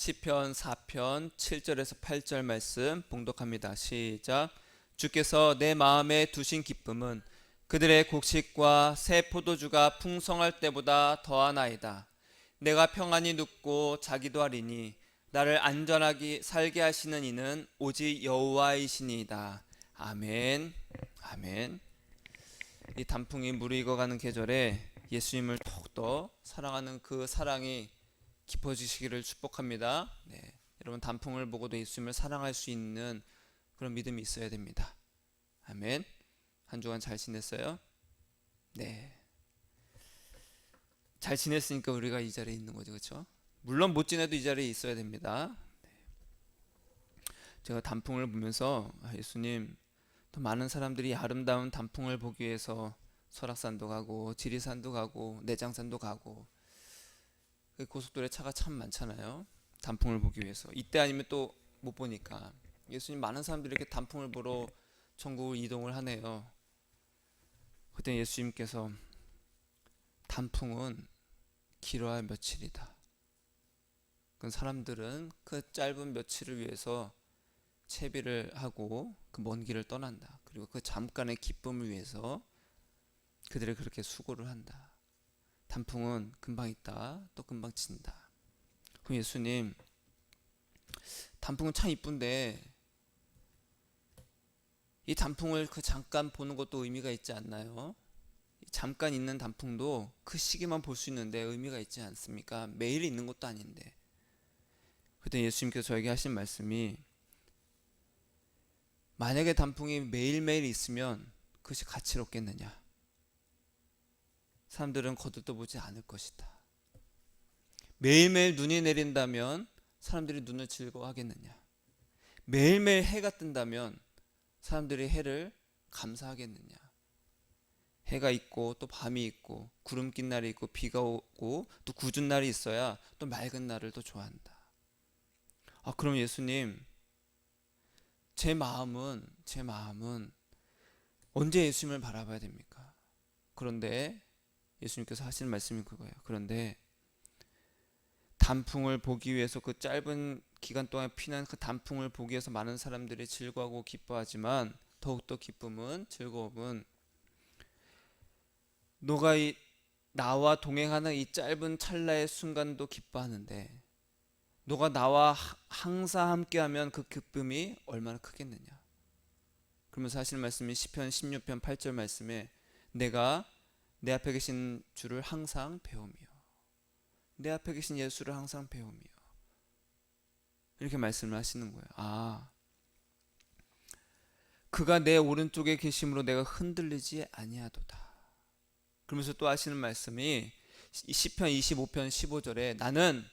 시편 4편 7절에서 8절 말씀 봉독합니다. 시작. 주께서 내 마음에 두신 기쁨은 그들의 곡식과 새 포도주가 풍성할 때보다 더하나이다. 내가 평안히 눕고 자기도 하리니 나를 안전하게 살게 하시는 이는 오직 여호와이시니이다. 아멘. 아멘. 이 단풍이 무르익어가는 계절에 예수님을 더욱더 사랑하는 그 사랑이 깊어지시기를 축복합니다. 네, 여러분 단풍을 보고도 예수님을 사랑할 수 있는 그런 믿음이 있어야 됩니다. 아멘. 한 주간 잘 지냈어요? 네. 잘 지냈으니까 우리가 이 자리에 있는 거죠, 그렇죠? 물론 못 지내도 이 자리에 있어야 됩니다. 네. 제가 단풍을 보면서 예수님, 더 많은 사람들이 아름다운 단풍을 보기 위해서 설악산도 가고 지리산도 가고 내장산도 가고 고속도로에 차가 참 많잖아요. 단풍을 보기 위해서. 이때 아니면 또 못 보니까 예수님 많은 사람들이 이렇게 단풍을 보러 전국을 이동을 하네요. 그때 예수님께서 단풍은 길어야 며칠이다. 그 사람들은 그 짧은 며칠을 위해서 채비를 하고 그 먼 길을 떠난다. 그리고 그 잠깐의 기쁨을 위해서 그들이 그렇게 수고를 한다. 단풍은 금방 있다, 또 금방 진다. 그럼 예수님, 단풍은 참 이쁜데 이 단풍을 그 잠깐 보는 것도 의미가 있지 않나요? 잠깐 있는 단풍도 그 시기만 볼 수 있는데 의미가 있지 않습니까? 매일 있는 것도 아닌데. 그때 예수님께서 저에게 하신 말씀이, 만약에 단풍이 매일매일 있으면 그것이 가치롭겠느냐? 사람들은 거들떠보지 않을 것이다. 매일매일 눈이 내린다면 사람들이 눈을 즐거워하겠느냐? 매일매일 해가 뜬다면 사람들이 해를 감사하겠느냐? 해가 있고 또 밤이 있고 구름 낀 날이 있고 비가 오고 또 궂은 날이 있어야 또 맑은 날을 또 좋아한다. 그럼 예수님, 제 마음은 언제 예수님을 바라봐야 됩니까? 그런데 예수님께서 하시는 말씀이 그거예요. 그런데 단풍을 보기 위해서 그 짧은 기간 동안 피난 그 단풍을 보기 위해서 많은 사람들이 즐거워하고 기뻐하지만 더욱더 기쁨은, 즐거움은 너가 나와 동행하는 이 짧은 찰나의 순간도 기뻐하는데 너가 나와 항상 함께하면 그 기쁨이 얼마나 크겠느냐. 그러면서 하시는 말씀이 시편 16편 8절 말씀에, 내가 내 앞에 계신 주를 항상 배우며, 내 앞에 계신 예수를 항상 배우며, 이렇게 말씀을 하시는 거예요. 그가 내 오른쪽에 계심으로 내가 흔들리지 아니하도다. 그러면서 또 하시는 말씀이 시편 25편 15절에, 나는,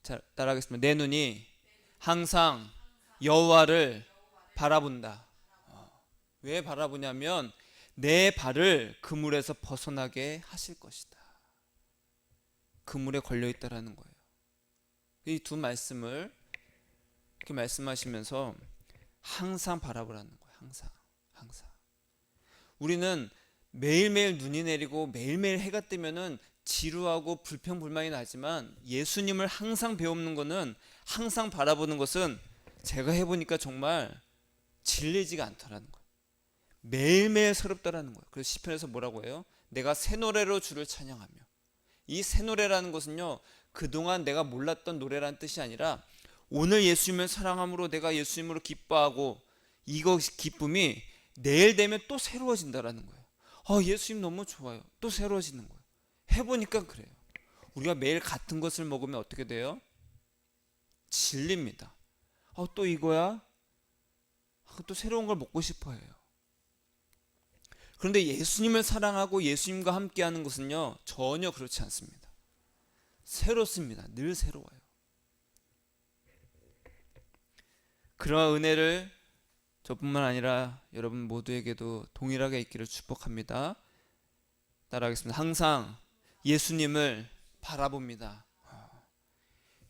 자, 따라하겠습니다. 내 눈이 항상 여호와를 바라본다. 왜 바라보냐면 내 발을 그물에서 벗어나게 하실 것이다. 그물에 걸려 있다라는 거예요. 이 두 말씀을 이렇게 말씀하시면서 항상 바라보라는 거예요. 항상. 우리는 매일매일 눈이 내리고 매일매일 해가 뜨면은 지루하고 불평불만이 나지만 예수님을 항상 배우는 것은, 항상 바라보는 것은 제가 해보니까 정말 질리지가 않더라는 거예요. 매일매일 새롭다라는 거예요. 그래서 시편에서 뭐라고 해요? 내가 새 노래로 주를 찬양하며. 이 새 노래라는 것은요, 그동안 내가 몰랐던 노래라는 뜻이 아니라 오늘 예수님을 사랑함으로 내가 예수님으로 기뻐하고 이거 기쁨이 내일 되면 또 새로워진다라는 거예요. 예수님 너무 좋아요. 또 새로워지는 거예요. 해보니까 그래요. 우리가 매일 같은 것을 먹으면 어떻게 돼요? 질립니다. 또 이거야? 또 새로운 걸 먹고 싶어 해요. 그런데 예수님을 사랑하고 예수님과 함께하는 것은요, 전혀 그렇지 않습니다. 새롭습니다. 늘 새로워요. 그러한 은혜를 저뿐만 아니라 여러분 모두에게도 동일하게 있기를 축복합니다. 따라하겠습니다. 항상 예수님을 바라봅니다.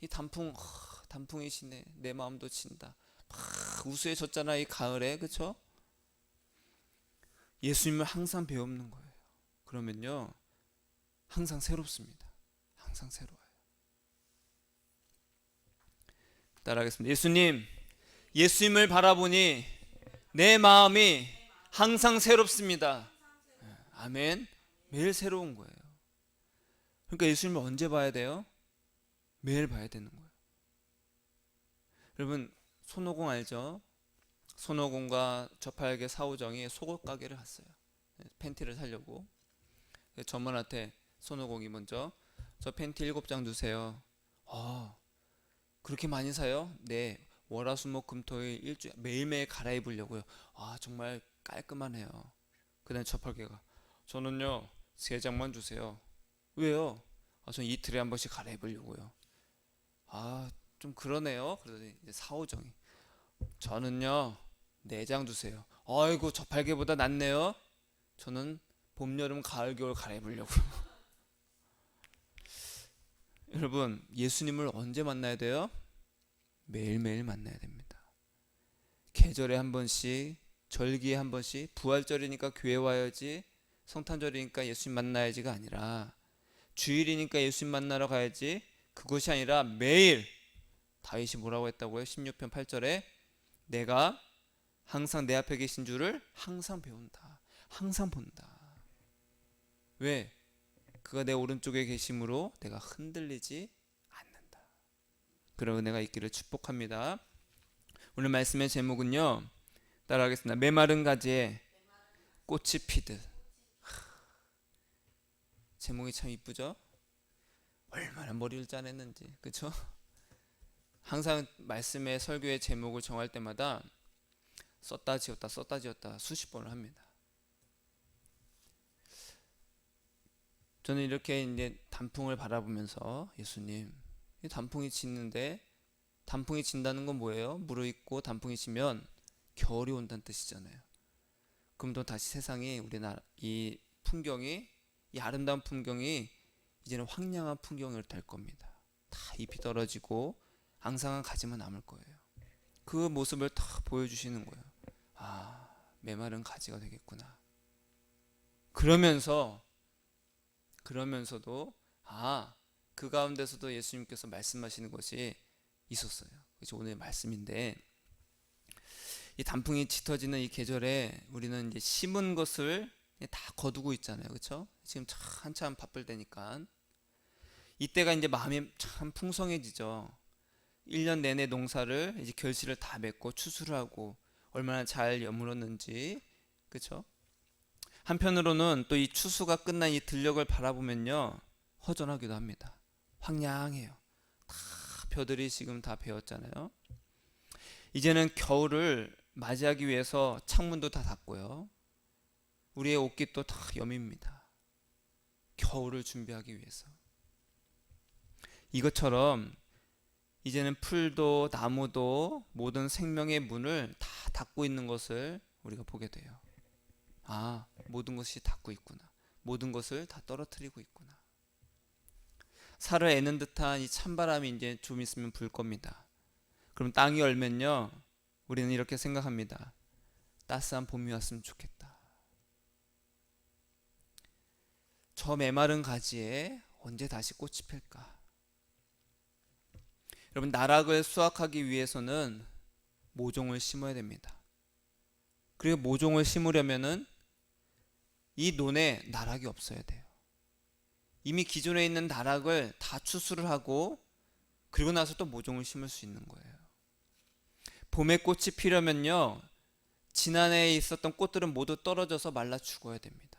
이 단풍이 지네. 내 마음도 진다. 막 우수해졌잖아, 이 가을에. 그쵸? 예수님을 항상 배우는 거예요. 그러면요, 항상 새롭습니다. 항상 새로워요. 따라하겠습니다. 예수님, 예수님을 바라보니 내 마음이 항상 새롭습니다. 아멘. 매일 새로운 거예요. 그러니까 예수님을 언제 봐야 돼요? 매일 봐야 되는 거예요. 여러분, 손오공 알죠? 손오공과 저팔계 사오정이 속옷 가게를 갔어요. 팬티를 사려고. 전문한테 손오공이 먼저 저 팬티 7장 주세요. 그렇게 많이 사요? 네. 월화수목금토일 일주일 매일매일 갈아입으려고요. 정말 깔끔하네요. 그다음에 저팔계가 저는요 3장만 주세요. 왜요? 전 이틀에 한 번씩 갈아입으려고요. 좀 그러네요. 그러더니 이제 사오정이 저는요 4장 주세요. 아이고 저팔계보다 낫네요. 저는 봄, 여름, 가을, 겨울 갈아입으려고요. 여러분, 예수님을 언제 만나야 돼요? 매일매일 만나야 됩니다. 계절에 한 번씩, 절기에 한 번씩, 부활절이니까 교회 와야지, 성탄절이니까 예수님 만나야지가 아니라, 주일이니까 예수님 만나러 가야지, 그것이 아니라 매일. 다윗이 뭐라고 했다고요? 16편 8절에 내가 항상 내 앞에 계신 줄을 항상 배운다. 항상 본다. 왜? 그가 내 오른쪽에 계심으로 내가 흔들리지 않는다. 그런 은혜가 있기를 축복합니다. 오늘 말씀의 제목은요, 따라하겠습니다. 메마른 가지에 꽃이 피듯. 제목이 참 이쁘죠? 얼마나 머리를 짜냈는지, 그렇죠? 항상 말씀의 설교의 제목을 정할 때마다 썼다 지웠다 썼다 지웠다 수십 번을 합니다. 저는 이렇게 이제 단풍을 바라보면서 예수님, 이 단풍이 지는데 단풍이 진다는 건 뭐예요? 무르익고 단풍이 지면 겨울이 온다는 뜻이잖아요. 그럼 또 다시 세상이 우리나라 이 풍경이 이 아름다운 풍경이 이제는 황량한 풍경이 될 겁니다. 다 잎이 떨어지고 앙상한 가지만 남을 거예요. 그 모습을 다 보여주시는 거예요. 메마른 가지가 되겠구나. 그러면서도 그 가운데서도 예수님께서 말씀하시는 것이 있었어요. 그것이 오늘의 말씀인데, 이 단풍이 짙어지는 이 계절에 우리는 이제 심은 것을 다 거두고 있잖아요. 그렇죠? 지금 한참 바쁠 때니까 이때가 이제 마음이 참 풍성해지죠. 1년 내내 농사를 이제 결실을 다 맺고 추수를 하고 얼마나 잘 여물었는지, 그렇죠? 한편으로는 또 이 추수가 끝난 이 들녘을 바라보면요 허전하기도 합니다. 황량해요. 다 벼들이 지금 다 베었잖아요. 이제는 겨울을 맞이하기 위해서 창문도 다 닫고요. 우리의 옷깃도 다 여밉니다. 겨울을 준비하기 위해서. 이것처럼 이제는 풀도 나무도 모든 생명의 문을 다 닫고 있는 것을 우리가 보게 돼요. 모든 것이 닫고 있구나. 모든 것을 다 떨어뜨리고 있구나. 살을 애는 듯한 이 찬바람이 이제 좀 있으면 불 겁니다. 그럼 땅이 얼면요 우리는 이렇게 생각합니다. 따스한 봄이 왔으면 좋겠다. 저 메마른 가지에 언제 다시 꽃이 필까? 여러분, 나락을 수확하기 위해서는 모종을 심어야 됩니다. 그리고 모종을 심으려면은 이 논에 나락이 없어야 돼요. 이미 기존에 있는 나락을 다 추수를 하고 그리고 나서 또 모종을 심을 수 있는 거예요. 봄에 꽃이 피려면요 지난해에 있었던 꽃들은 모두 떨어져서 말라 죽어야 됩니다.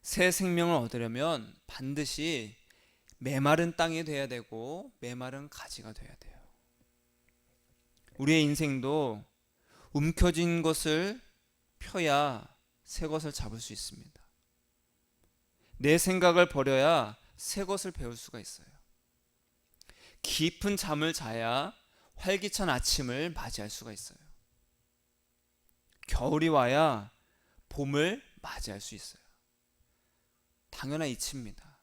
새 생명을 얻으려면 반드시 메마른 땅이 돼야 되고 메마른 가지가 돼야 돼요. 우리의 인생도 움켜진 것을 펴야 새 것을 잡을 수 있습니다. 내 생각을 버려야 새 것을 배울 수가 있어요. 깊은 잠을 자야 활기찬 아침을 맞이할 수가 있어요. 겨울이 와야 봄을 맞이할 수 있어요. 당연한 이치입니다.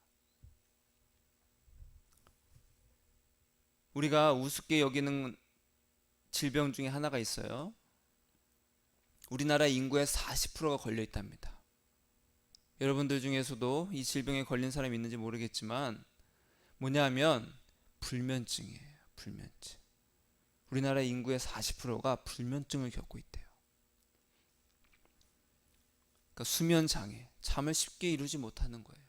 우리가 우습게 여기는 질병 중에 하나가 있어요. 우리나라 인구의 40%가 걸려 있답니다. 여러분들 중에서도 이 질병에 걸린 사람이 있는지 모르겠지만 뭐냐면 불면증이에요. 불면증. 우리나라 인구의 40%가 불면증을 겪고 있대요. 그러니까 수면 장애, 잠을 쉽게 이루지 못하는 거예요.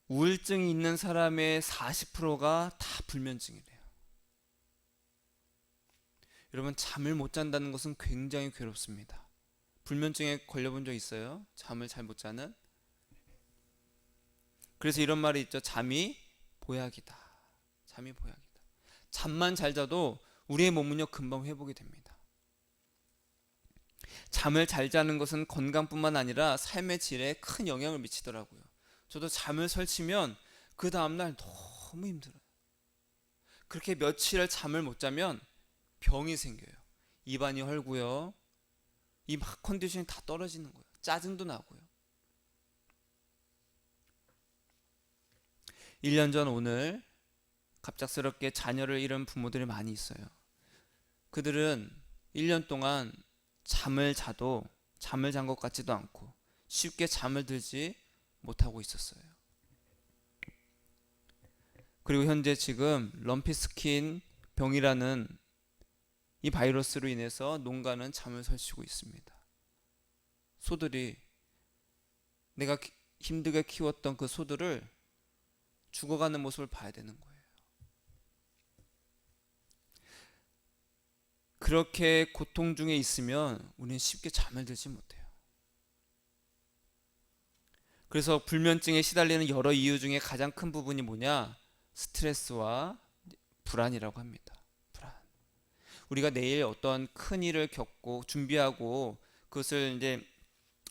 우울증이 있는 사람의 40%가 다 불면증이래요. 여러분, 잠을 못 잔다는 것은 굉장히 괴롭습니다. 불면증에 걸려본 적 있어요? 잠을 잘 못 자는? 그래서 이런 말이 있죠. 잠이 보약이다. 잠이 보약이다. 잠만 잘 자도 우리의 몸은요, 금방 회복이 됩니다. 잠을 잘 자는 것은 건강뿐만 아니라 삶의 질에 큰 영향을 미치더라고요. 저도 잠을 설치면 그 다음날 너무 힘들어요. 그렇게 며칠을 잠을 못 자면 병이 생겨요. 입안이 헐고요. 이 컨디션이 다 떨어지는 거예요. 짜증도 나고요. 1년 전 오늘 갑작스럽게 자녀를 잃은 부모들이 많이 있어요. 그들은 1년 동안 잠을 자도 잠을 잔 것 같지도 않고 쉽게 잠을 들지 못하고 있었어요. 그리고 현재 지금 럼피스킨 병이라는 이 바이러스로 인해서 농가는 잠을 설치고 있습니다. 소들이 내가 힘들게 키웠던 그 소들을 죽어가는 모습을 봐야 되는 거예요. 그렇게 고통 중에 있으면 우리는 쉽게 잠을 들지 못해요. 그래서 불면증에 시달리는 여러 이유 중에 가장 큰 부분이 뭐냐? 스트레스와 불안이라고 합니다. 불안. 우리가 내일 어떤 큰 일을 겪고 준비하고 그것을 이제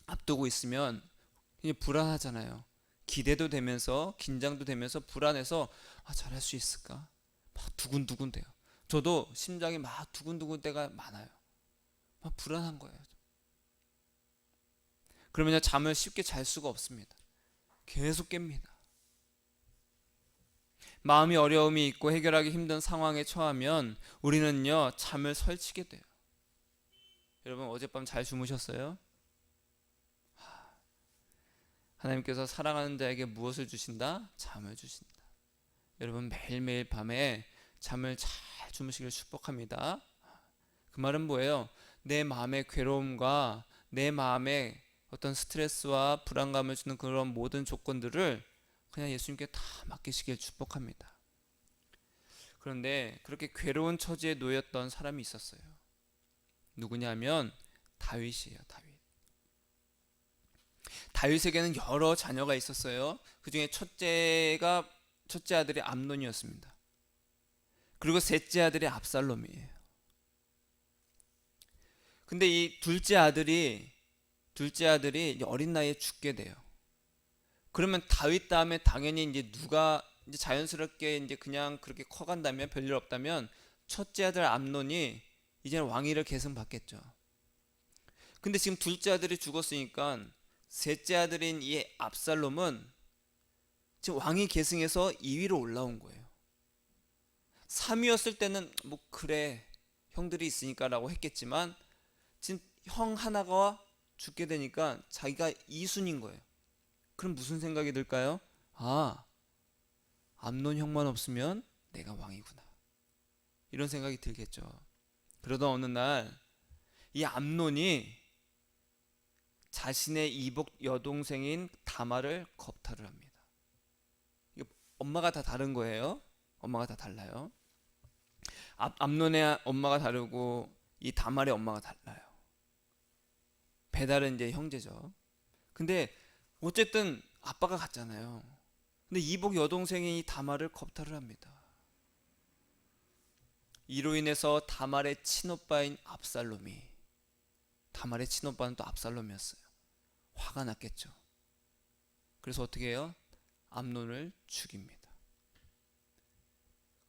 앞두고 있으면 굉장히 불안하잖아요. 기대도 되면서 긴장도 되면서 불안해서 잘할 수 있을까? 막 두근두근 돼요. 저도 심장이 막 두근두근 때가 많아요. 막 불안한 거예요. 그러면 잠을 쉽게 잘 수가 없습니다. 계속 깹니다. 마음이 어려움이 있고 해결하기 힘든 상황에 처하면 우리는요, 잠을 설치게 돼요. 여러분, 어젯밤 잘 주무셨어요? 하나님께서 사랑하는 자에게 무엇을 주신다? 잠을 주신다. 여러분, 매일매일 밤에 잠을 잘 주무시길 축복합니다. 그 말은 뭐예요? 내 마음의 괴로움과 내 마음의 어떤 스트레스와 불안감을 주는 그런 모든 조건들을 그냥 예수님께 다 맡기시길 축복합니다. 그런데 그렇게 괴로운 처지에 놓였던 사람이 있었어요. 누구냐면 다윗이에요. 다윗에게는 여러 자녀가 있었어요. 그 중에 첫째 아들이 암논이었습니다. 그리고 셋째 아들이 압살롬이에요. 근데 이 둘째 아들이 어린 나이에 죽게 돼요. 그러면 다윗 다음에 당연히 이제 누가 이제 자연스럽게 이제 그냥 그렇게 커간다면 별일 없다면 첫째 아들 암논이 이제는 왕위를 계승받겠죠. 근데 지금 둘째 아들이 죽었으니까 셋째 아들인 이 압살롬은 지금 왕위 계승해서 2위로 올라온 거예요. 3위였을 때는 뭐 그래 형들이 있으니까라고 했겠지만 지금 형 하나가 죽게 되니까 자기가 2순인 거예요. 그럼 무슨 생각이 들까요? 암논 형만 없으면 내가 왕이구나. 이런 생각이 들겠죠. 그러던 어느 날 이 암논이 자신의 이복 여동생인 다말을 겁탈을 합니다. 이게 엄마가 다 다른 거예요. 엄마가 다 달라요. 암논의 엄마가 다르고 이 다말의 엄마가 달라요. 배달은 이제 형제죠. 근데 어쨌든 아빠가 같잖아요. 근데 이복 여동생인 이 다말을 겁탈을 합니다. 이로 인해서 다말의 친오빠인 다말의 친오빠는 또 압살롬이었어요. 화가 났겠죠. 그래서 어떻게 해요? 암논을 죽입니다.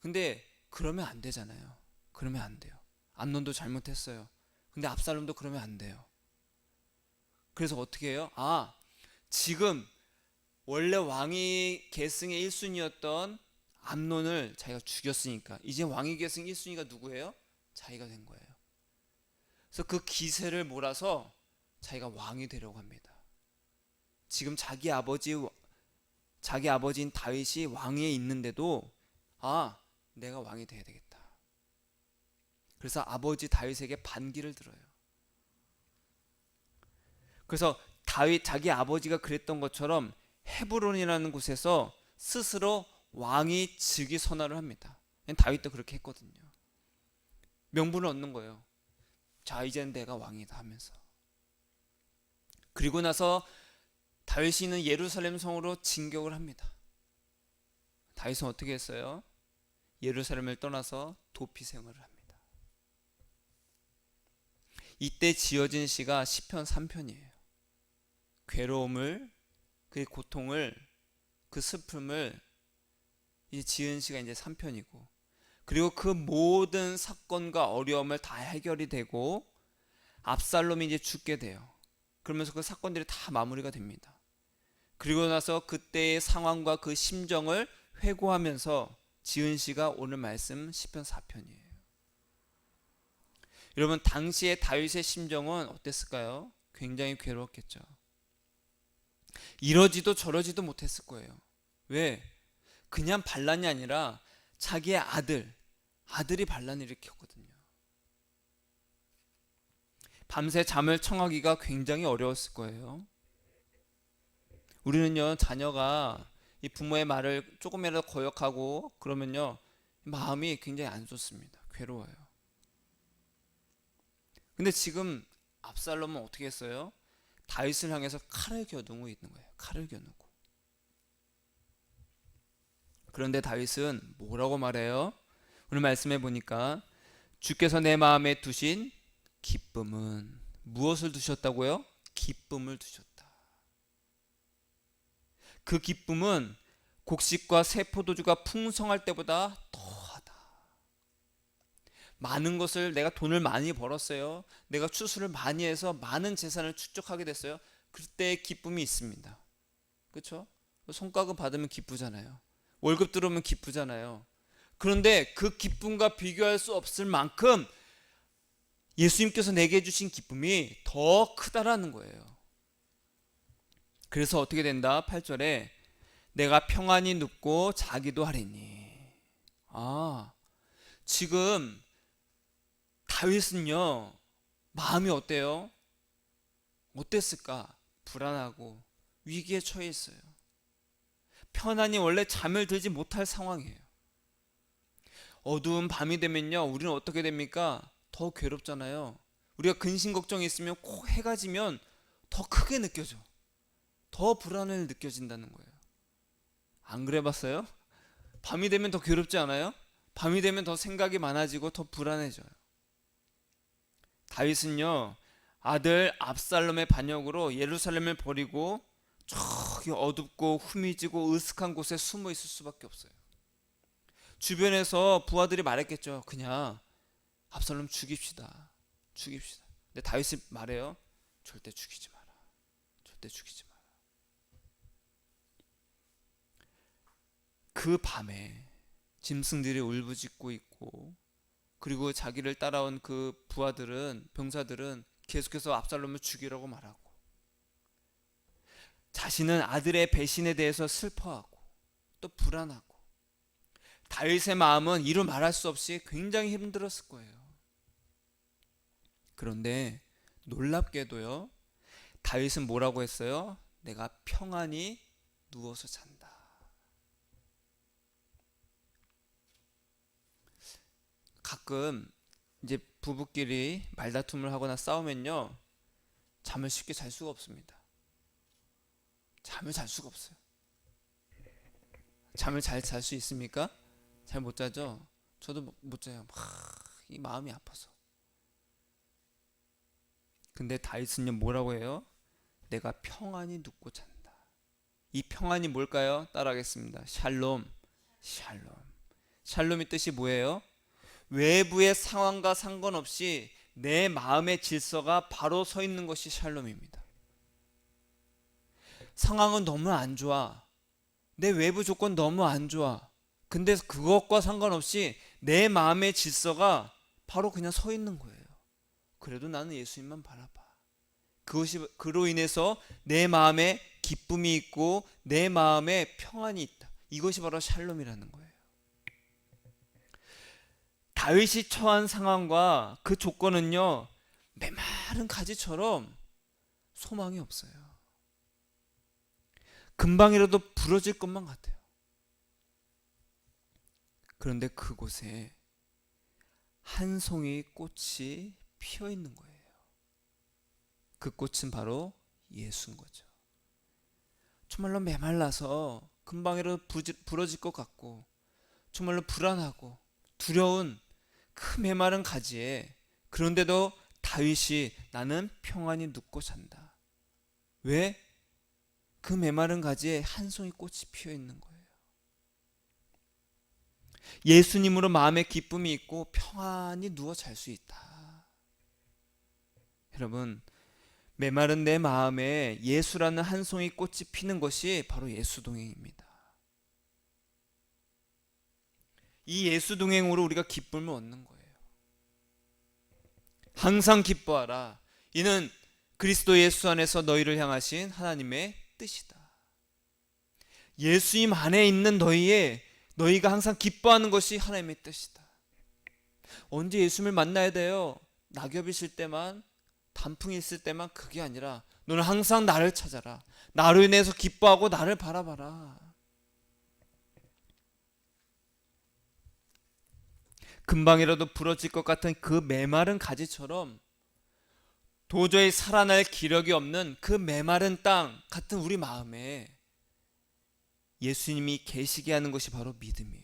근데 그러면 안 되잖아요. 그러면 안 돼요. 암논도 잘못했어요. 근데 압살롬도 그러면 안 돼요. 그래서 어떻게 해요? 지금 원래 왕위 계승의 1순위였던 암논을 자기가 죽였으니까 이제 왕위 계승 1순위가 누구예요? 자기가 된 거예요. 그래서 그 기세를 몰아서 자기가 왕이 되려고 합니다. 지금 자기 아버지 자기 아버지인 다윗이 왕위에 있는데도 아, 내가 왕이 돼야 되겠다. 그래서 아버지 다윗에게 반기를 들어요. 그래서 다윗 자기 아버지가 그랬던 것처럼 헤브론이라는 곳에서 스스로 왕이 즉위 선언을 합니다. 다윗도 그렇게 했거든요. 명분을 얻는 거예요. 자, 이제는 내가 왕이다 하면서. 그리고 나서 다윗이 있는 예루살렘 성으로 진격을 합니다. 다윗은 어떻게 했어요? 예루살렘을 떠나서 도피 생활을 합니다. 이때 지어진 시가 시편 3편이에요. 괴로움을, 그 고통을, 그 슬픔을 이제 지은 시가 이제 3편이고, 그리고 그 모든 사건과 어려움을 다 해결이 되고 압살롬이 이제 죽게 돼요. 그러면서 그 사건들이 다 마무리가 됩니다. 그리고 나서 그때의 상황과 그 심정을 회고하면서 지은 시가 오늘 말씀 시편 4편이에요. 여러분, 당시의 다윗의 심정은 어땠을까요? 굉장히 괴로웠겠죠. 이러지도 저러지도 못했을 거예요. 왜? 그냥 반란이 아니라 자기의 아들이 반란을 일으켰거든요. 밤새 잠을 청하기가 굉장히 어려웠을 거예요. 우리는요, 자녀가 이 부모의 말을 조금이라도 거역하고 그러면요, 마음이 굉장히 안 좋습니다. 괴로워요. 근데 지금 압살롬은 어떻게 했어요? 다윗을 향해서 칼을 겨누고 있는 거예요. 칼을 겨누고. 그런데 다윗은 뭐라고 말해요? 오늘 말씀해 보니까 주께서 내 마음에 두신 기쁨은 무엇을 두셨다고요? 기쁨을 두셨다. 그 기쁨은 곡식과 새 포도주가 풍성할 때보다 더하다. 많은 것을, 내가 돈을 많이 벌었어요. 내가 추수를 많이 해서 많은 재산을 축적하게 됐어요. 그때의 기쁨이 있습니다. 그렇죠? 성과급 받으면 기쁘잖아요. 월급 들어오면 기쁘잖아요. 그런데 그 기쁨과 비교할 수 없을 만큼 예수님께서 내게 주신 기쁨이 더 크다라는 거예요. 그래서 어떻게 된다? 8절에 내가 평안히 눕고 자기도 하리니. 지금 다윗은요, 마음이 어때요? 어땠을까? 불안하고 위기에 처해 있어요. 편안히 원래 잠을 들지 못할 상황이에요. 어두운 밤이 되면요, 우리는 어떻게 됩니까? 더 괴롭잖아요. 우리가 근심 걱정이 있으면 꼭 해가 지면 더 크게 느껴져. 더 불안을 느껴진다는 거예요. 안 그래 봤어요? 밤이 되면 더 괴롭지 않아요? 밤이 되면 더 생각이 많아지고 더 불안해져요. 다윗은요, 아들 압살롬의 반역으로 예루살렘을 버리고 저기 어둡고 후미지고 으슥한 곳에 숨어 있을 수밖에 없어요. 주변에서 부하들이 말했겠죠. 그냥 압살롬 죽입시다. 근데 다윗이 말해요. 절대 죽이지 마라. 절대 죽이지 마라. 그 밤에 짐승들이 울부짖고 있고, 그리고 자기를 따라온 그 부하들은, 병사들은 계속해서 압살롬을 죽이라고 말하고, 자신은 아들의 배신에 대해서 슬퍼하고 또 불안하고, 다윗의 마음은 이루 말할 수 없이 굉장히 힘들었을 거예요. 그런데 놀랍게도요, 다윗은 뭐라고 했어요? 내가 평안히 누워서 잔다. 가끔 이제 부부끼리 말다툼을 하거나 싸우면요, 잠을 쉽게 잘 수가 없습니다. 잠을 잘 수가 없어요. 잠을 잘 잘 수 있습니까? 잘 못 자죠? 저도 못 자요. 이 마음이 아파서. 근데 다윗은요, 뭐라고 해요? 내가 평안히 눕고 잔다. 이 평안이 뭘까요? 따라하겠습니다. 샬롬. 샬롬의 뜻이 뭐예요? 외부의 상황과 상관없이 내 마음의 질서가 바로 서 있는 것이 샬롬입니다. 상황은 너무 안 좋아. 내 외부 조건 너무 안 좋아. 근데 그것과 상관없이 내 마음의 질서가 바로 그냥 서 있는 거예요. 그래도 나는 예수님만 바라봐. 그것이 그로 인해서 내 마음의 기쁨이 있고 내 마음에 평안이 있다. 이것이 바로 샬롬이라는 거예요. 다윗이 처한 상황과 그 조건은요, 메마른 가지처럼 소망이 없어요. 금방이라도 부러질 것만 같아요. 그런데 그곳에 한 송이 꽃이 피어 있는 거예요. 그 꽃은 바로 예수인 거죠. 정말로 메말라서 금방이라도 부러질 것 같고, 정말로 불안하고 두려운 그 메마른 가지에, 그런데도 다윗이 나는 평안히 눕고 잔다. 왜? 그 메마른 가지에 한 송이 꽃이 피어 있는 거예요. 예수님으로 마음에 기쁨이 있고 평안히 누워 잘 수 있다. 여러분, 메마른 내 마음에 예수라는 한 송이 꽃이 피는 것이 바로 예수동행입니다. 이 예수동행으로 우리가 기쁨을 얻는 거예요. 항상 기뻐하라. 이는 그리스도 예수 안에서 너희를 향하신 하나님의 뜻이다. 예수님 안에 있는 너희가 항상 기뻐하는 것이 하나님의 뜻이다. 언제 예수님을 만나야 돼요? 낙엽이 있을 때만, 단풍이 있을 때만. 그게 아니라 너는 항상 나를 찾아라. 나로 인해서 기뻐하고 나를 바라봐라. 금방이라도 부러질 것 같은 그 메마른 가지처럼 도저히 살아날 기력이 없는 그 메마른 땅 같은 우리 마음에 예수님이 계시게 하는 것이 바로 믿음이에요.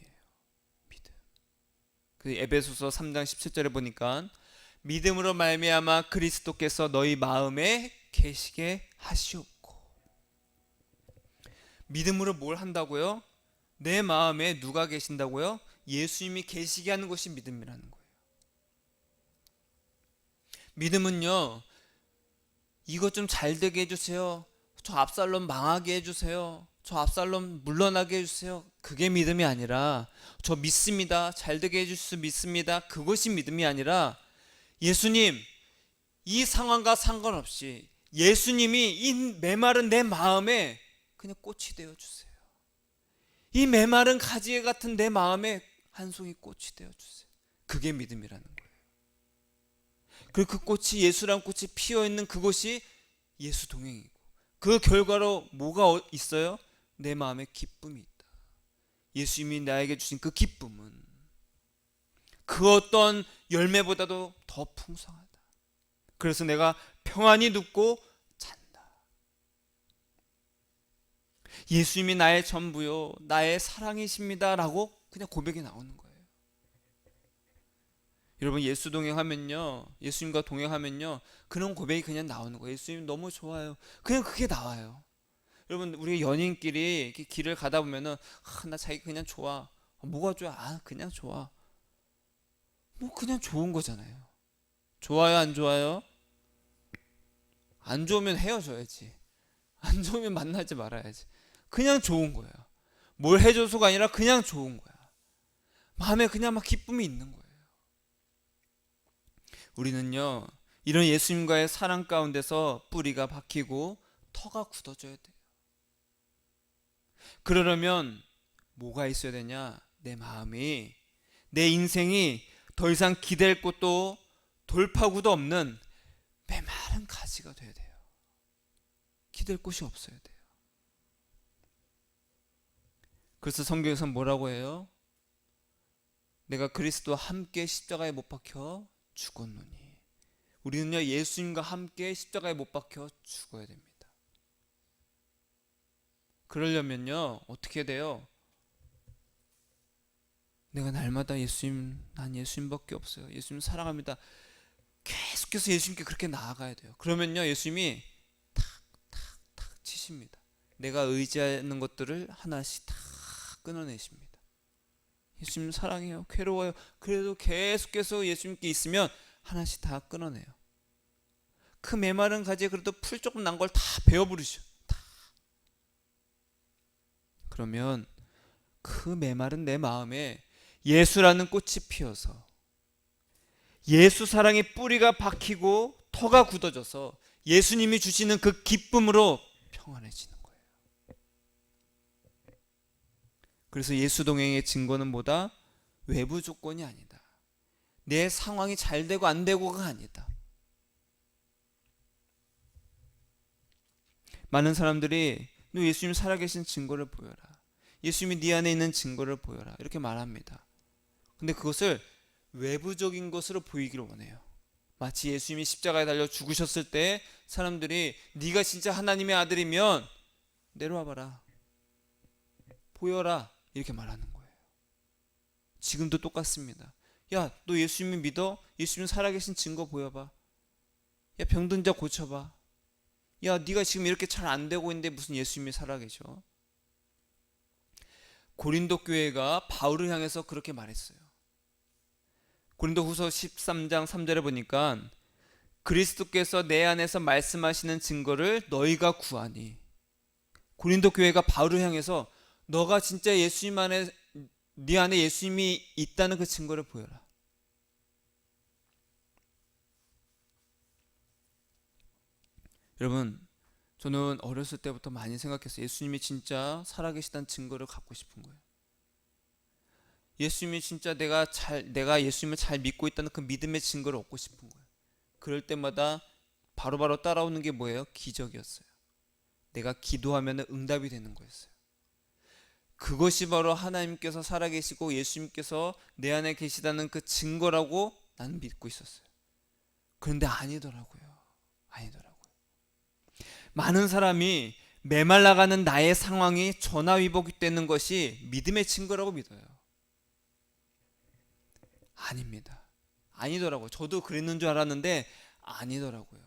믿음. 그 에베소서 3장 17절에 보니까 믿음으로 말미암아 그리스도께서 너희 마음에 계시게 하시옵고. 믿음으로 뭘 한다고요? 내 마음에 누가 계신다고요? 예수님이 계시게 하는 것이 믿음이라는 거예요. 믿음은요, 이것 좀 잘 되게 해주세요. 저 압살롬 망하게 해주세요. 저 압살롬 물러나게 해주세요. 그게 믿음이 아니라, 저 믿습니다. 잘 되게 해줄 수 믿습니다. 그것이 믿음이 아니라, 예수님, 이 상황과 상관없이 예수님이 이 메마른 내 마음에 그냥 꽃이 되어주세요. 이 메마른 가지 같은 내 마음에 한 송이 꽃이 되어주세요. 그게 믿음이라는 거예요. 그리고 그 꽃이, 예수란 꽃이 피어있는 그것이 예수 동행이고, 그 결과로 뭐가 있어요? 내 마음에 기쁨이 있다. 예수님이 나에게 주신 그 기쁨은 그 어떤 열매보다도 더 풍성하다. 그래서 내가 평안히 눕고 잔다. 예수님이 나의 전부요, 나의 사랑이십니다 라고 그냥 고백이 나오는 거예요. 여러분, 예수 동행하면요, 예수님과 동행하면요, 그런 고백이 그냥 나오는 거예요. 예수님 너무 좋아요. 그냥 그게 나와요. 여러분, 우리 연인끼리 이렇게 길을 가다 보면은, 나 자기 그냥 좋아. 뭐가 좋아? 그냥 좋아. 뭐 그냥 좋은 거잖아요. 좋아요, 안 좋아요? 안 좋으면 헤어져야지. 안 좋으면 만나지 말아야지. 그냥 좋은 거예요. 뭘 해줘서가 아니라 그냥 좋은 거야. 마음에 그냥 막 기쁨이 있는 거예요. 우리는요, 이런 예수님과의 사랑 가운데서 뿌리가 박히고 터가 굳어져야 돼요. 그러려면 뭐가 있어야 되냐? 내 마음이, 내 인생이 더 이상 기댈 곳도 돌파구도 없는 메마른 가지가 돼야 돼요. 기댈 곳이 없어야 돼요. 그래서 성경에서는 뭐라고 해요? 내가 그리스도와 함께 십자가에 못 박혀 죽었노니. 우리는요, 예수님과 함께 십자가에 못 박혀 죽어야 됩니다. 그러려면요, 어떻게 돼요? 내가 날마다 난 예수님밖에 없어요. 예수님 사랑합니다. 계속해서 예수님께 그렇게 나아가야 돼요. 그러면요, 예수님이 탁탁탁 치십니다. 내가 의지하는 것들을 하나씩 다 끊어내십니다. 예수님 사랑해요. 괴로워요. 그래도 계속해서 예수님께 있으면 하나씩 다 끊어내요. 그 메마른 가지에 그래도 풀 조금 난 걸 다 베어 부르셔. 다. 그러면 그 메마른 내 마음에 예수라는 꽃이 피어서 예수 사랑의 뿌리가 박히고 터가 굳어져서 예수님이 주시는 그 기쁨으로 평안해지는 거예요. 그래서 예수 동행의 증거는 뭐다? 외부 조건이 아니다. 내 상황이 잘 되고 안 되고가 아니다. 많은 사람들이 너 예수님 살아계신 증거를 보여라, 예수님이 네 안에 있는 증거를 보여라, 이렇게 말합니다. 근데 그것을 외부적인 것으로 보이기를 원해요. 마치 예수님이 십자가에 달려 죽으셨을 때 사람들이 네가 진짜 하나님의 아들이면 내려와 봐라, 보여라, 이렇게 말하는 거예요. 지금도 똑같습니다. 야, 너 예수님 믿어? 예수님 살아계신 증거 보여봐. 야, 병든 자 고쳐봐. 야, 네가 지금 이렇게 잘 안 되고 있는데 무슨 예수님이 살아계셔? 고린도 교회가 바울을 향해서 그렇게 말했어요. 고린도후서 13장 3절에 보니까 그리스도께서 내 안에서 말씀하시는 증거를 너희가 구하니, 고린도 교회가 바울을 향해서 너가 진짜 예수님 안에, 네 안에 예수님이 있다는 그 증거를 보여라. 여러분, 저는 어렸을 때부터 많이 생각했어요. 예수님이 진짜 살아계시다는 증거를 갖고 싶은 거예요. 예수님이 진짜 내가 예수님을 잘 믿고 있다는 그 믿음의 증거를 얻고 싶은 거예요. 그럴 때마다 바로바로 따라오는 게 뭐예요? 기적이었어요. 내가 기도하면 응답이 되는 거였어요. 그것이 바로 하나님께서 살아계시고 예수님께서 내 안에 계시다는 그 증거라고 나는 믿고 있었어요. 그런데 아니더라고요. 많은 사람이 메말라가는 나의 상황이 전화위복되는 것이 믿음의 증거라고 믿어요. 아닙니다. 아니더라고요. 저도 그랬는 줄 알았는데 아니더라고요.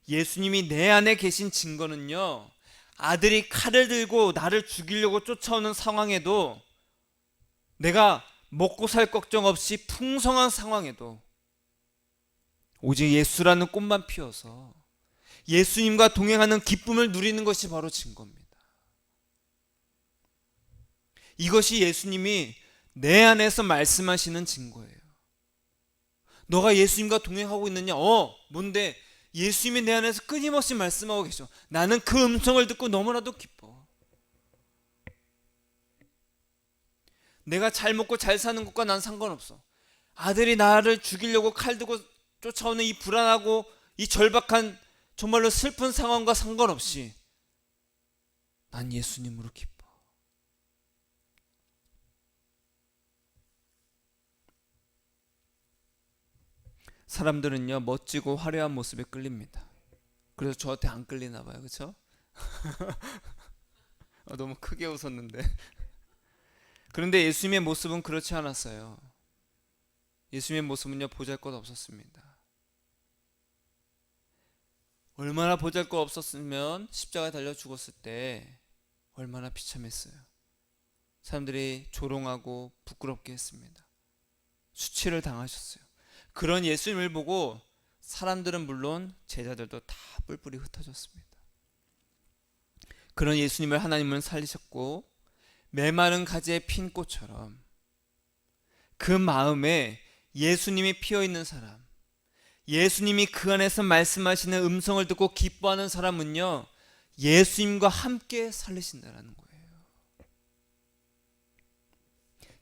예수님이 내 안에 계신 증거는요, 아들이 칼을 들고 나를 죽이려고 쫓아오는 상황에도, 내가 먹고 살 걱정 없이 풍성한 상황에도 오직 예수라는 꽃만 피어서 예수님과 동행하는 기쁨을 누리는 것이 바로 증거입니다. 이것이 예수님이 내 안에서 말씀하시는 증거예요. 너가 예수님과 동행하고 있느냐? 뭔데? 예수님이 내 안에서 끊임없이 말씀하고 계셔. 나는 그 음성을 듣고 너무나도 기뻐. 내가 잘 먹고 잘 사는 것과 난 상관없어. 아들이 나를 죽이려고 칼 들고 쫓아오는 이 불안하고 이 절박한 정말로 슬픈 상황과 상관없이 난 예수님으로 기뻐. 사람들은요, 멋지고 화려한 모습에 끌립니다. 그래서 저한테 안 끌리나 봐요. 그렇죠? 너무 크게 웃었는데. 그런데 예수님의 모습은 그렇지 않았어요. 예수님의 모습은요, 보잘것없었습니다. 얼마나 보잘것없었으면 십자가에 달려 죽었을 때 얼마나 비참했어요. 사람들이 조롱하고 부끄럽게 했습니다. 수치를 당하셨어요. 그런 예수님을 보고 사람들은 물론 제자들도 다 뿔뿔이 흩어졌습니다. 그런 예수님을 하나님은 살리셨고, 메마른 가지에 핀 꽃처럼 그 마음에 예수님이 피어있는 사람, 예수님이 그 안에서 말씀하시는 음성을 듣고 기뻐하는 사람은요, 예수님과 함께 살리신다는 거예요.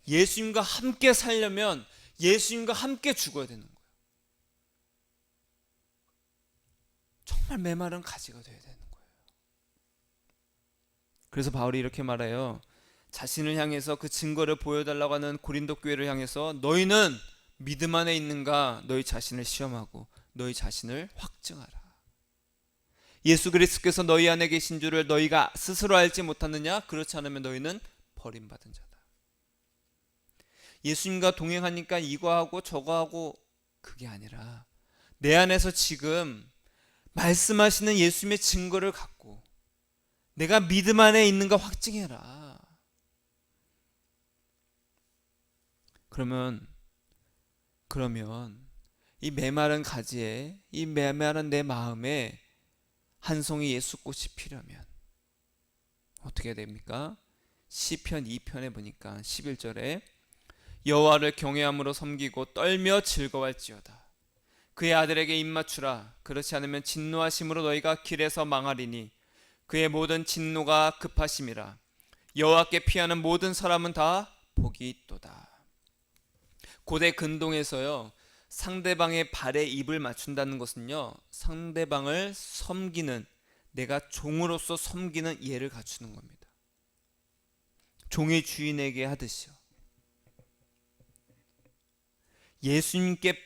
예수님과 함께 살려면 예수님과 함께 죽어야 되는 거예요. 정말 메마른 가지가 되어야 되는 거예요. 그래서 바울이 이렇게 말해요. 자신을 향해서 그 증거를 보여달라고 하는 고린도 교회를 향해서 너희는 믿음 안에 있는가? 너희 자신을 시험하고 너희 자신을 확증하라. 예수 그리스도께서 너희 안에 계신 줄을 너희가 스스로 알지 못하느냐? 그렇지 않으면 너희는 버림받은 자다. 예수님과 동행하니까 이거 하고 저거 하고 그게 아니라 내 안에서 지금 말씀하시는 예수님의 증거를 갖고 내가 믿음 안에 있는가 확증해라. 그러면 이 메마른 가지에, 이 메마른 내 마음에 한 송이 예수꽃이 피려면 어떻게 해야 됩니까? 시편 2편에 보니까 11절에 여호와를 경외함으로 섬기고 떨며 즐거워할지어다. 그의 아들에게 입맞추라. 그렇지 않으면 진노하심으로 너희가 길에서 망하리니 그의 모든 진노가 급하심이라. 여호와께 피하는 모든 사람은 다 복이 있도다. 고대 근동에서요, 상대방의 발에 입을 맞춘다는 것은요, 상대방을 섬기는, 내가 종으로서 섬기는 예를 갖추는 겁니다. 종의 주인에게 하듯이요. 예수님께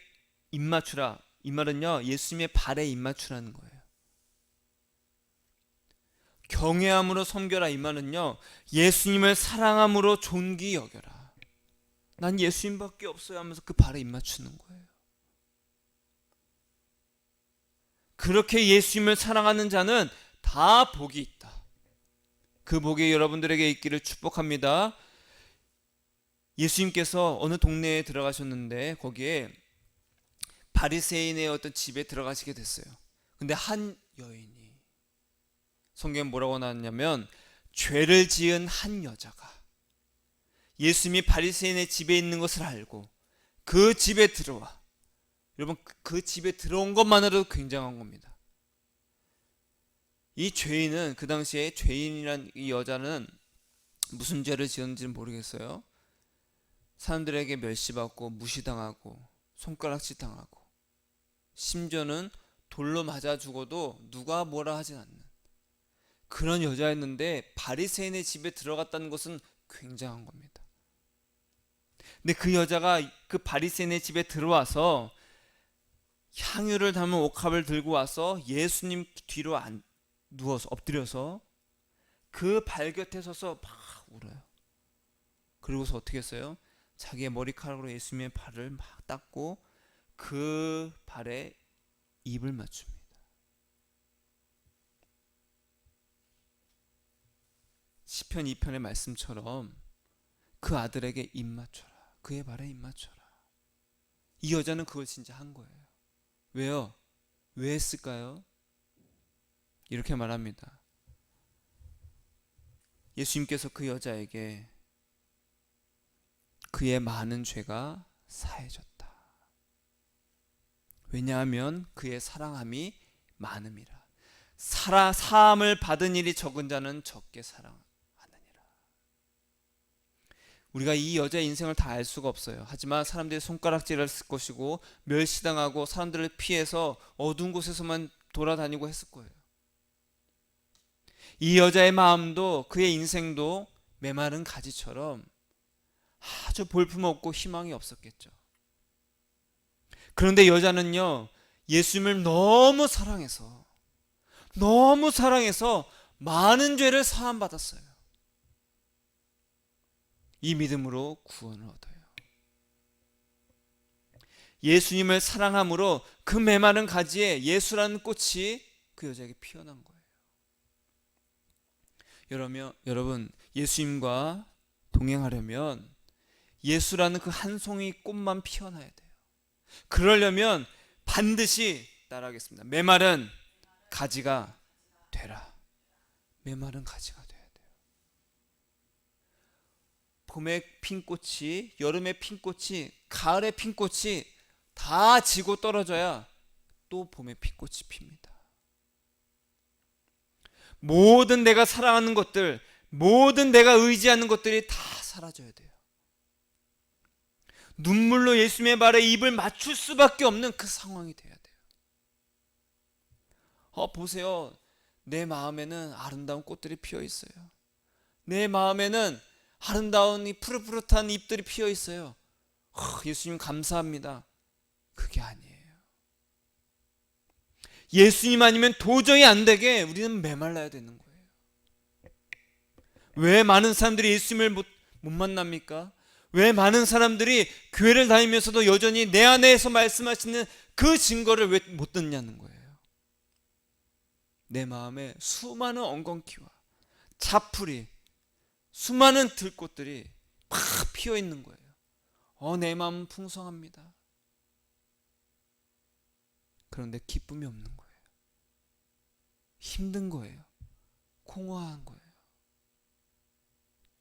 입 맞추라, 이 말은요, 예수님의 발에 입 맞추라는 거예요. 경외함으로 섬겨라, 이 말은요, 예수님을 사랑함으로 존귀 여겨라. 난 예수님밖에 없어요 하면서 그 발에 입 맞추는 거예요. 그렇게 예수님을 사랑하는 자는 다 복이 있다. 그 복이 여러분들에게 있기를 축복합니다. 예수님께서 어느 동네에 들어가셨는데 거기에 바리새인의 어떤 집에 들어가시게 됐어요. 근데 한 여인이, 성경에 뭐라고 나왔냐면, 죄를 지은 한 여자가 예수님이 바리새인의 집에 있는 것을 알고 그 집에 들어와. 여러분, 그 집에 들어온 것만으로도 굉장한 겁니다. 이 죄인은, 그 당시에 죄인이란 이 여자는 무슨 죄를 지었는지는 모르겠어요. 사람들에게 멸시받고 무시당하고 손가락질 당하고 심지어는 돌로 맞아 죽어도 누가 뭐라 하진 않는 그런 여자였는데, 바리새인의 집에 들어갔다는 것은 굉장한 겁니다. 근데 그 여자가 그 바리새인의 집에 들어와서 향유를 담은 옥합을 들고 와서 예수님 뒤로 누워서 엎드려서 그 발 곁에 서서 막 울어요. 그리고서 어떻게 했어요? 자기의 머리카락으로 예수님의 발을 막 닦고 그 발에 입을 맞춥니다. 시편 2편의 말씀처럼 그 아들에게 입 맞춰라, 그의 발에 입 맞춰라. 이 여자는 그걸 진짜 한 거예요. 왜요? 왜 했을까요? 이렇게 말합니다. 예수님께서 그 여자에게 그의 많은 죄가 사해졌다. 왜냐하면 그의 사랑함이 많음이라. 사함을 받은 일이 적은 자는 적게 사랑하느니라. 우리가 이 여자의 인생을 다 알 수가 없어요. 하지만 사람들이 손가락질을 했을 것이고 멸시당하고 사람들을 피해서 어두운 곳에서만 돌아다니고 했을 거예요. 이 여자의 마음도, 그의 인생도 메마른 가지처럼 아주 볼품없고 희망이 없었겠죠. 그런데 여자는요, 예수님을 너무 사랑해서 많은 죄를 사함받았어요. 이 믿음으로 구원을 얻어요. 예수님을 사랑함으로 그 메마른 가지에 예수라는 꽃이 그 여자에게 피어난 거예요. 여러분, 예수님과 동행하려면 예수라는 그 한 송이 꽃만 피어나야 돼요. 그러려면 반드시 따라하겠습니다. 메마른 가지가 되라. 메마른 가지가 돼야 돼요. 봄에 핀 꽃이, 여름에 핀 꽃이, 가을에 핀 꽃이 다 지고 떨어져야 또 봄에 핀 꽃이 핍니다. 모든 내가 사랑하는 것들, 모든 내가 의지하는 것들이 다 사라져야 돼요. 눈물로 예수님의 발에 입을 맞출 수밖에 없는 그 상황이 돼야 돼요. 보세요. 내 마음에는 아름다운 꽃들이 피어 있어요. 내 마음에는 아름다운 이 푸릇푸릇한 잎들이 피어 있어요. 예수님 감사합니다. 그게 아니에요. 예수님 아니면 도저히 안 되게 우리는 메말라야 되는 거예요. 왜 많은 사람들이 예수님을 못 만납니까? 왜 많은 사람들이 교회를 다니면서도 여전히 내 안에서 말씀하시는 그 증거를 왜 못 듣냐는 거예요. 내 마음에 수많은 엉겅퀴와 자풀이, 수많은 들꽃들이 막 피어 있는 거예요. 내 마음은 풍성합니다. 그런데 기쁨이 없는 거예요. 힘든 거예요. 공허한 거예요.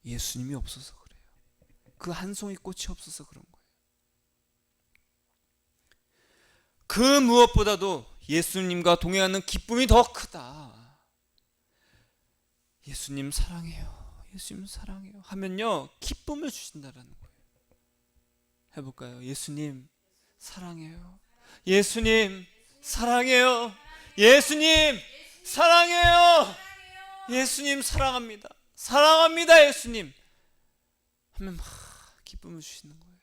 예수님이 없어서 그래요. 그 한 송이 꽃이 없어서 그런 거예요. 그 무엇보다도 예수님과 동행하는 기쁨이 더 크다. 예수님 사랑해요. 예수님 사랑해요 하면요 기쁨을 주신다라는 거예요. 해볼까요? 예수님 사랑해요. 예수님 사랑해요. 예수님 사랑해요. 예수님 사랑합니다. 사랑합니다 예수님 하면 막 기쁨을 주시는 거예요.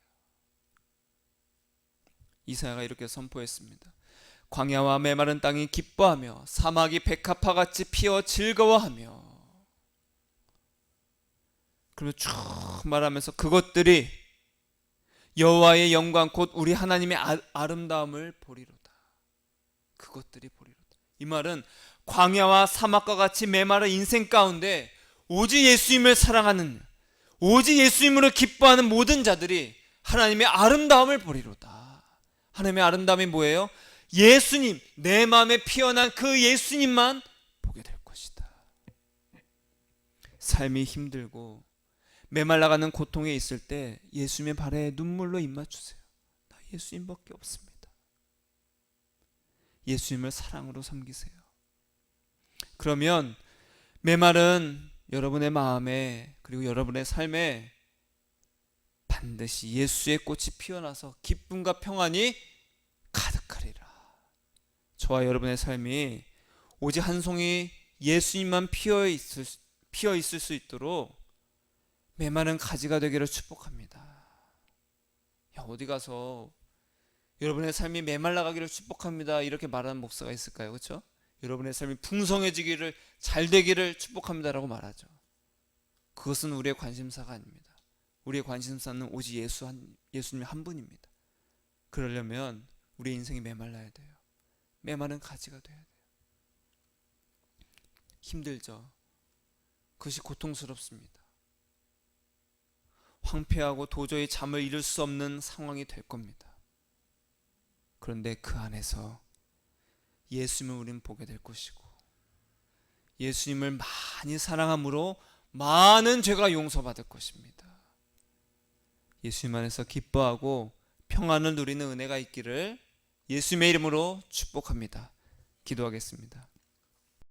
이사야가 이렇게 선포했습니다. 광야와 메마른 땅이 기뻐하며 사막이 백합화같이 피어 즐거워하며. 그리고 쭉 말하면서 그것들이 여호와의 영광 곧 우리 하나님의 아름다움을 보리로다. 그것들이 보리로다. 이 말은 광야와 사막과 같이 메마른 인생 가운데 오직 예수님을 사랑하는, 오직 예수님으로 기뻐하는 모든 자들이 하나님의 아름다움을 보리로다. 하나님의 아름다움이 뭐예요? 예수님, 내 마음에 피어난 그 예수님만 보게 될 것이다. 삶이 힘들고 메말라가는 고통에 있을 때 예수님의 발에 눈물로 입맞추세요. 나 예수님밖에 없습니다. 예수님을 사랑으로 섬기세요. 그러면 메마른 여러분의 마음에 그리고 여러분의 삶에 반드시 예수의 꽃이 피어나서 기쁨과 평안이 가득하리라. 저와 여러분의 삶이 오직 한 송이 예수님만 피어 있을 수 있도록 메마른 가지가 되기를 축복합니다. 야, 어디 가서 여러분의 삶이 메말라가기를 축복합니다 이렇게 말하는 목사가 있을까요? 그렇죠? 여러분의 삶이 풍성해지기를, 잘 되기를 축복합니다라고 말하죠. 그것은 우리의 관심사가 아닙니다. 우리의 관심사는 오직 예수님 한 분입니다. 그러려면 우리의 인생이 메말라야 돼요. 메마른 가지가 돼야 돼요. 힘들죠. 그것이 고통스럽습니다. 황폐하고 도저히 잠을 이룰 수 없는 상황이 될 겁니다. 그런데 그 안에서 예수님을 우리는 보게 될 것이고, 예수님을 많이 사랑함으로 많은 죄가 용서받을 것입니다. 예수님 안에서 기뻐하고 평안을 누리는 은혜가 있기를 예수님의 이름으로 축복합니다. 기도하겠습니다.